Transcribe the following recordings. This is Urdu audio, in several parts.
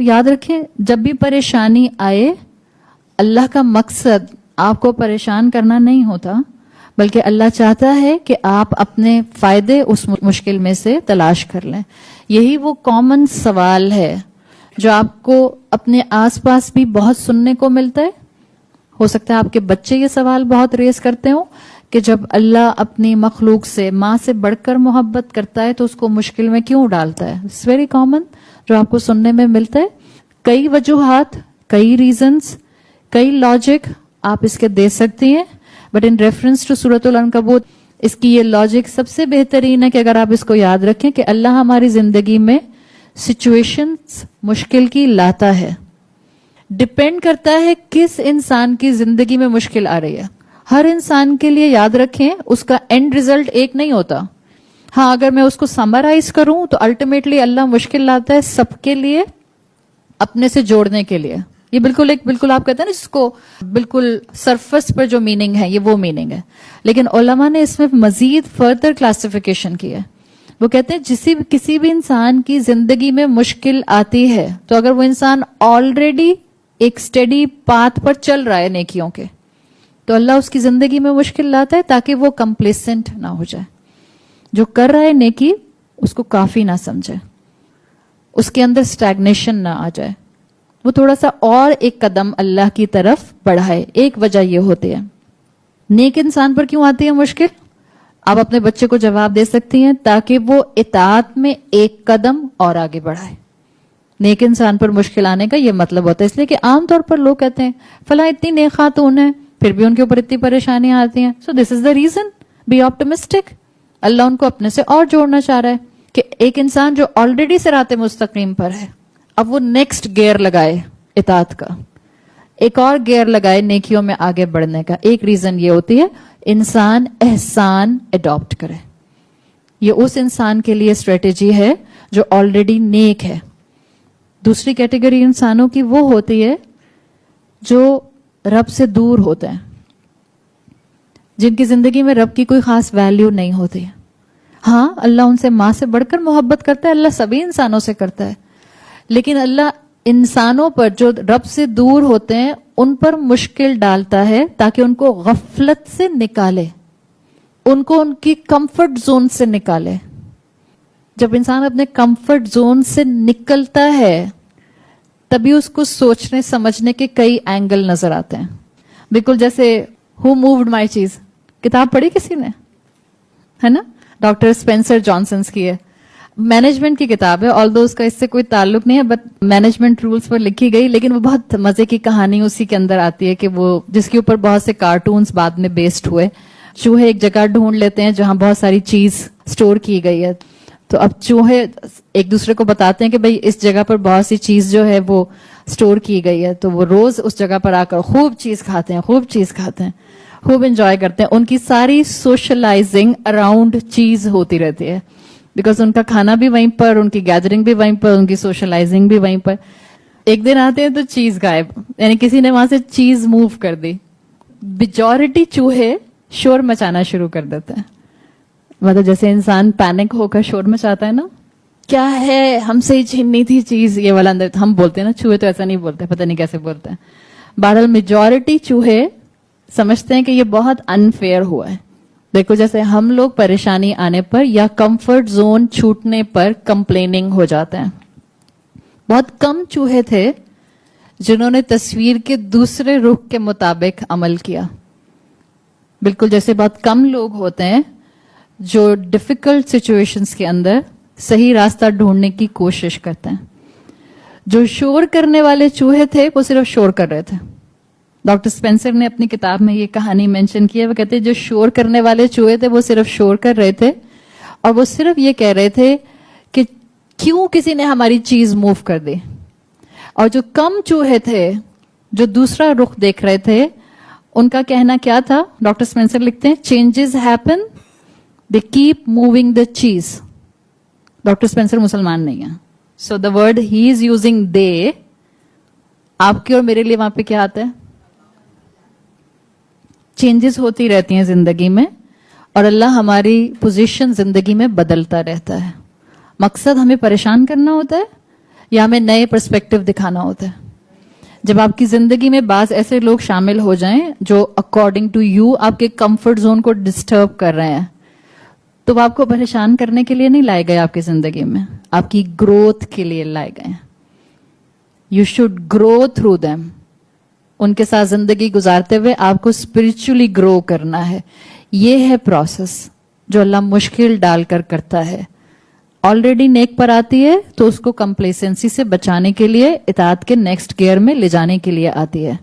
تو یاد رکھیں جب بھی پریشانی آئے اللہ کا مقصد آپ کو پریشان کرنا نہیں ہوتا، بلکہ اللہ چاہتا ہے کہ آپ اپنے فائدے اس مشکل میں سے تلاش کر لیں. یہی وہ کامن سوال ہے جو آپ کو اپنے آس پاس بھی بہت سننے کو ملتا ہے. ہو سکتا ہے آپ کے بچے یہ سوال بہت ریز کرتے ہوں کہ جب اللہ اپنی مخلوق سے ماں سے بڑھ کر محبت کرتا ہے تو اس کو مشکل میں کیوں ڈالتا ہے. اٹس ویری کامن جو آپ کو سننے میں ملتا ہے. کئی وجوہات، کئی ریزنز، کئی لاجک آپ اس کے دے سکتی ہیں، بٹ ان ریفرنس ٹو سورۃ العنکبوت اس کی یہ لاجک سب سے بہترین ہے کہ اگر آپ اس کو یاد رکھیں کہ اللہ ہماری زندگی میں سچویشنز مشکل کی لاتا ہے. ڈپینڈ کرتا ہے کس انسان کی زندگی میں مشکل آ رہی ہے. ہر انسان کے لیے یاد رکھیں اس کا اینڈ ریزلٹ ایک نہیں ہوتا. ہاں اگر میں اس کو سمرائز کروں تو الٹیمیٹلی اللہ مشکل لاتا ہے سب کے لیے اپنے سے جوڑنے کے لیے. یہ بالکل آپ کہتے ہیں نا اس کو بالکل سرفس پر جو میننگ ہے یہ وہ میننگ ہے. لیکن علماء نے اس میں مزید فردر کلاسیفیکیشن کی ہے. وہ کہتے ہیں کسی بھی انسان کی زندگی میں مشکل آتی ہے تو اگر وہ انسان آلریڈی ایک سٹیڈی پاتھ پر چل رہا ہے نیکیوں کے تو اللہ اس کی زندگی میں مشکل لاتا ہے تاکہ وہ کمپلیسنٹ نہ ہو جائے. جو کر رہا ہے نیکی اس کو کافی نہ سمجھے، اس کے اندر اسٹیگنیشن نہ آ جائے، وہ تھوڑا سا اور ایک قدم اللہ کی طرف بڑھائے. ایک وجہ یہ ہوتی ہے. نیک انسان پر کیوں آتی ہے مشکل؟ آپ اپنے بچے کو جواب دے سکتی ہیں تاکہ وہ اطاعت میں ایک قدم اور آگے بڑھائے. نیک انسان پر مشکل آنے کا یہ مطلب ہوتا ہے. اس لیے کہ عام طور پر لوگ کہتے ہیں فلاں اتنی نیک خاتون ہے پھر بھی ان کے اوپر اتنی پریشانیاں آتی ہیں. So this is the reason. Be optimistic. اللہ ان کو اپنے سے اور جوڑنا چاہ رہا ہے کہ ایک انسان جو آلریڈی صراط مستقیم پر ہے اب وہ نیکسٹ گیئر لگائے اطاعت کا، ایک اور گیئر لگائے نیکیوں میں آگے بڑھنے کا. ایک ریزن یہ ہوتی ہے انسان احسان اڈاپٹ کرے. یہ اس انسان کے لیے اسٹریٹجی ہے جو آلریڈی نیک ہے. دوسری کیٹیگری انسانوں کی وہ ہوتی ہے جو رب سے دور ہوتے ہیں، جن کی زندگی میں رب کی کوئی خاص ویلیو نہیں ہوتی. ہاں اللہ ان سے ماں سے بڑھ کر محبت کرتا ہے، اللہ سبھی انسانوں سے کرتا ہے، لیکن اللہ انسانوں پر جو رب سے دور ہوتے ہیں ان پر مشکل ڈالتا ہے تاکہ ان کو غفلت سے نکالے، ان کو ان کی کمفرٹ زون سے نکالے. جب انسان اپنے کمفرٹ زون سے نکلتا ہے تبھی اس کو سوچنے سمجھنے کے کئی اینگل نظر آتے ہیں. بالکل جیسے ہو مووڈ مائی چیز کتاب پڑھی کسی نے؟ ہے نا، ڈاکٹر اسپینسر جانسنس کی ہے. مینجمنٹ کی کتاب ہے، آلدو اس کا اس سے کوئی تعلق نہیں ہے، بٹ مینجمنٹ رولز پر لکھی گئی. لیکن وہ بہت مزے کی کہانی اسی کے اندر آتی ہے کہ وہ جس کے اوپر بہت سے کارٹونز بعد میں بیسڈ ہوئے. چوہے ایک جگہ ڈھونڈ لیتے ہیں جہاں بہت ساری چیز سٹور کی گئی ہے. تو اب چوہے ایک دوسرے کو بتاتے ہیں کہ بھئی اس جگہ پر بہت سی چیز جو ہے وہ سٹور کی گئی ہے. تو وہ روز اس جگہ پر آ کر خوب چیز کھاتے ہیں، خوب انجوائے کرتے ہیں. ان کی ساری سوشلائزنگ اراؤنڈ چیز ہوتی رہتی ہے، بیکاز ان کا کھانا بھی وہیں پر، ان کی گیدرنگ بھی وہیں پر، ان کی سوشلائزنگ بھی وہیں پر. ایک دن آتے ہیں تو چیز غائب، یعنی کسی نے وہاں سے چیز موو کر دی. میجورٹی چوہے شور مچانا شروع کر دیتے ہیں. مطلب جیسے انسان پینک ہو کر شور مچاتا ہے نا، کیا ہے ہم سے ہی چھیننی تھی چیز، یہ والا اندر. ہم بولتے ہیں نا، چوہے تو ایسا نہیں بولتے، پتہ نہیں کیسے بولتے ہیں. بہرحال میجورٹی چوہے سمجھتے ہیں کہ یہ بہت انفیئر ہوا ہے. دیکھو جیسے ہم لوگ پریشانی آنے پر یا کمفرٹ زون چھوٹنے پر کمپلیننگ ہو جاتے ہیں. بہت کم چوہے تھے جنہوں نے تصویر کے دوسرے رخ کے مطابق عمل کیا. بالکل جیسے بہت کم لوگ ہوتے ہیں جو ڈیفیکلٹ سچویشنز کے اندر صحیح راستہ ڈھونڈنے کی کوشش کرتے ہیں. جو شور کرنے والے چوہے تھے وہ صرف شور کر رہے تھے. ڈاکٹر اسپینسر نے اپنی کتاب میں یہ کہانی مینشن کی ہے. وہ کہتے ہیں جو شور کرنے والے چوہے تھے وہ صرف شور کر رہے تھے اور وہ صرف یہ کہہ رہے تھے کہ کیوں کسی نے ہماری چیز موو کر دی. اور جو کم چوہے تھے جو دوسرا رخ دیکھ رہے تھے ان کا کہنا کیا تھا؟ ڈاکٹر اسپینسر لکھتے ہیں changes happen they keep moving the cheese. Doctor Spencer مسلمان نہیں ہیں، سو the word he is using they آپ کے اور میرے لیے وہاں پہ کیا آتا ہے؟ چینجز ہوتی رہتی ہیں زندگی میں اور اللہ ہماری پوزیشن زندگی میں بدلتا رہتا ہے. مقصد ہمیں پریشان کرنا ہوتا ہے یا ہمیں نئے پرسپیکٹو دکھانا ہوتا ہے. جب آپ کی زندگی میں بعض ایسے لوگ شامل ہو جائیں جو اکارڈنگ ٹو یو آپ کے کمفرٹ زون کو ڈسٹرب کر رہے ہیں, تو وہ آپ کو پریشان کرنے کے لیے نہیں لائے گئے آپ کی زندگی میں, آپ کی گروتھ کے لیے لائے گئے ہیں. You should grow through them. ان کے ساتھ زندگی گزارتے ہوئے آپ کو اسپرچولی گرو کرنا ہے. یہ ہے پروسیس جو اللہ مشکل ڈال کر کرتا ہے. آلریڈی نیک پر آتی ہے تو اس کو کمپلیسنسی سے بچانے کے لیے اطاعت کے نیکسٹ گیئر میں لے جانے کے لیے آتی ہے.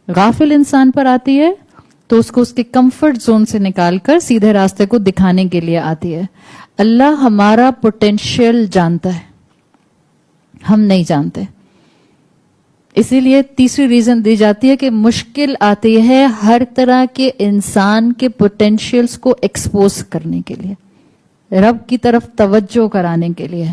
غافل انسان پر آتی ہے تو اس کو اس کے کمفرٹ زون سے نکال کر سیدھے راستے کو دکھانے کے لیے آتی ہے. اللہ ہمارا پوٹینشیل جانتا ہے, ہم نہیں جانتے. اسی لیے تیسری ریزن دی جاتی ہے کہ مشکل آتی ہے ہر طرح کے انسان کے پوٹینشیلز کو ایکسپوز کرنے کے لیے, رب کی طرف توجہ کرانے کے لیے.